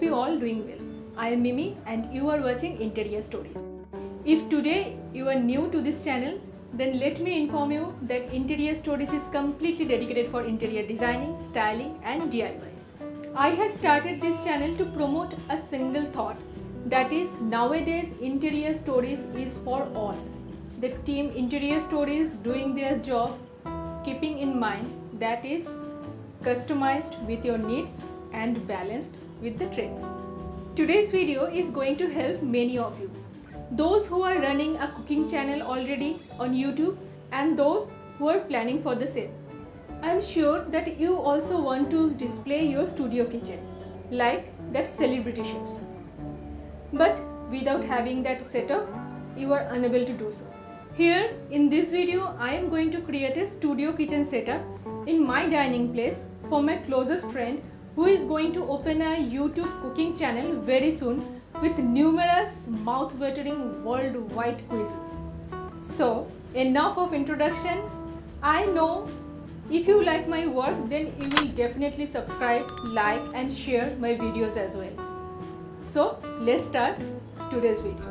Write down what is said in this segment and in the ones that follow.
hope you all doing well. I am Mimi and you are watching Interior Stories. If today you are new to this channel, then let me inform you that Interior Stories is completely dedicated for interior designing, styling and DIYs. I had started this channel to promote a single thought, that is, nowadays Interior Stories is for all. The team Interior Stories doing their job, keeping in mind that is customized with your needs and balanced with the trends. Today's video is going to help many of you. Those who are running a cooking channel already on YouTube and those who are planning for the same. I am sure that you also want to display your studio kitchen like that celebrity chefs. But without having that setup, you are unable to do so. Here in this video, I am going to create a studio kitchen setup in my dining place for my closest friend who is going to open a YouTube cooking channel very soon with numerous mouth-watering worldwide cuisines. So enough of introduction. I know if you like my work, then you will definitely subscribe, like and share my videos as well. So let's start today's video.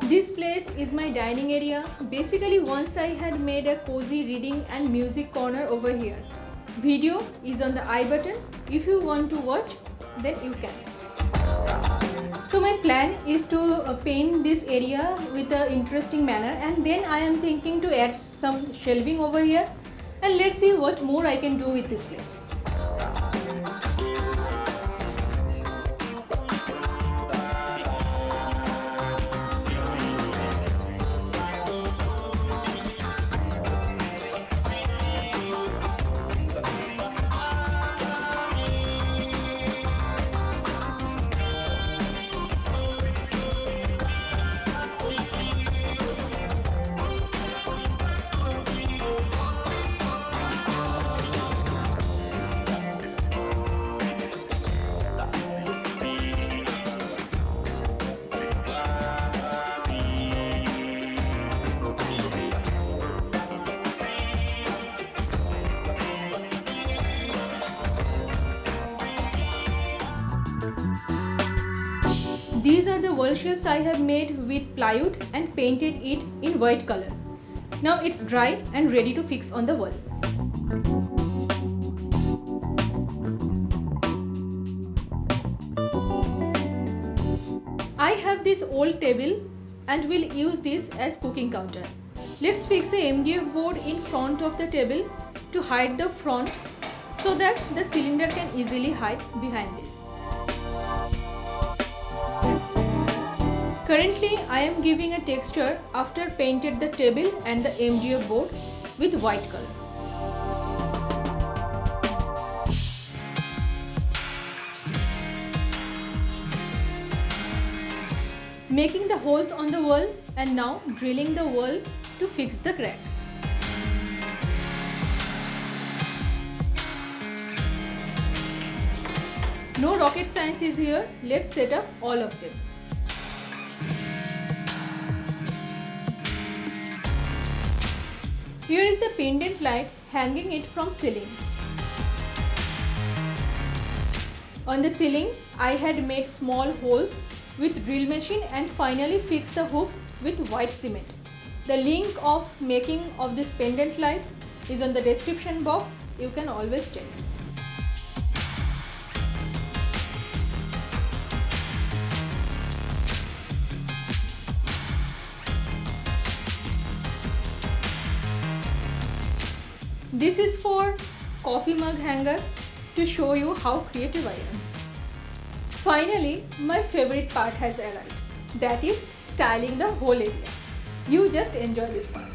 This place is my dining area. Basically, once I had made a cozy reading and music corner over here. Video is on the I button. If you want to watch, then you can. So my plan is to paint this area with an interesting manner, and then I am thinking to add some shelving over here, and let's see what more I can do with this place. These are the wall shapes I have made with plywood and painted it in white color. Now it's dry and ready to fix on the wall. I have this old table and will use this as cooking counter. Let's fix a MDF board in front of the table to hide the front so that the cylinder can easily hide behind this. Currently, I am giving a texture after painted the table and the MDF board with white color. Making the holes on the wall and now drilling the wall to fix the crack. No rocket science is here. Let's set up all of them. Here is the pendant light hanging it from ceiling. On the ceiling, I had made small holes with drill machine and finally fixed the hooks with white cement. The link of making of this pendant light is on the description box. You can always check. This is for coffee mug hanger to show you how creative I am. Finally, my favorite part has arrived. That is styling the whole area. You just enjoy this part.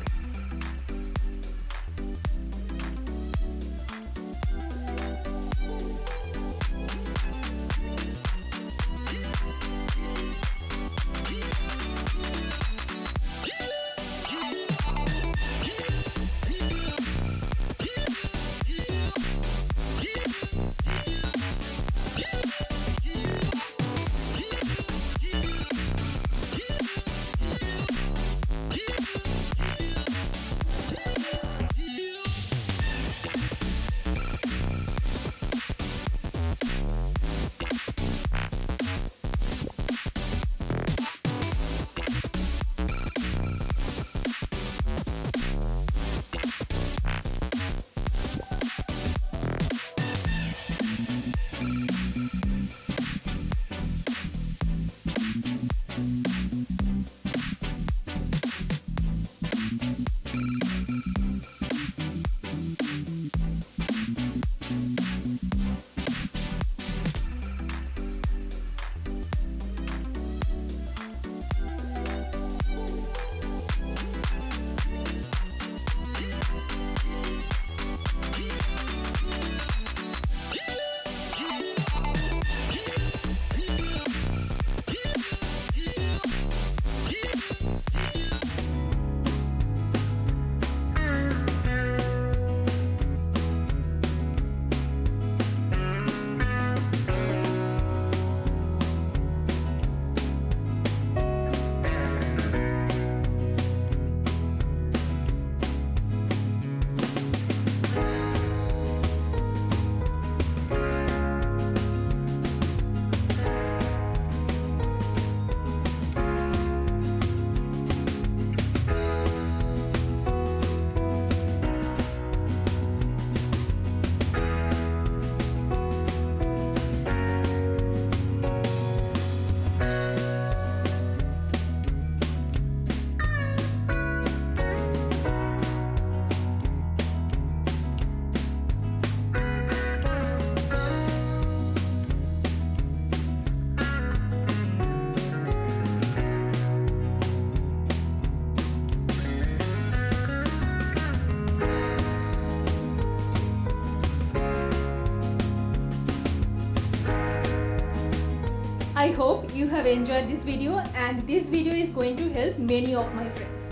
I hope you have enjoyed this video and this video is going to help many of my friends.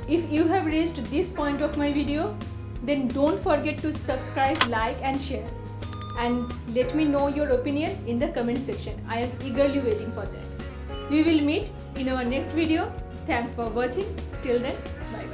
If you have reached this point of my video, then don't forget to subscribe, like and share. And let me know your opinion in the comment section. I am eagerly waiting for that. We will meet in our next video. Thanks for watching. Till then, bye.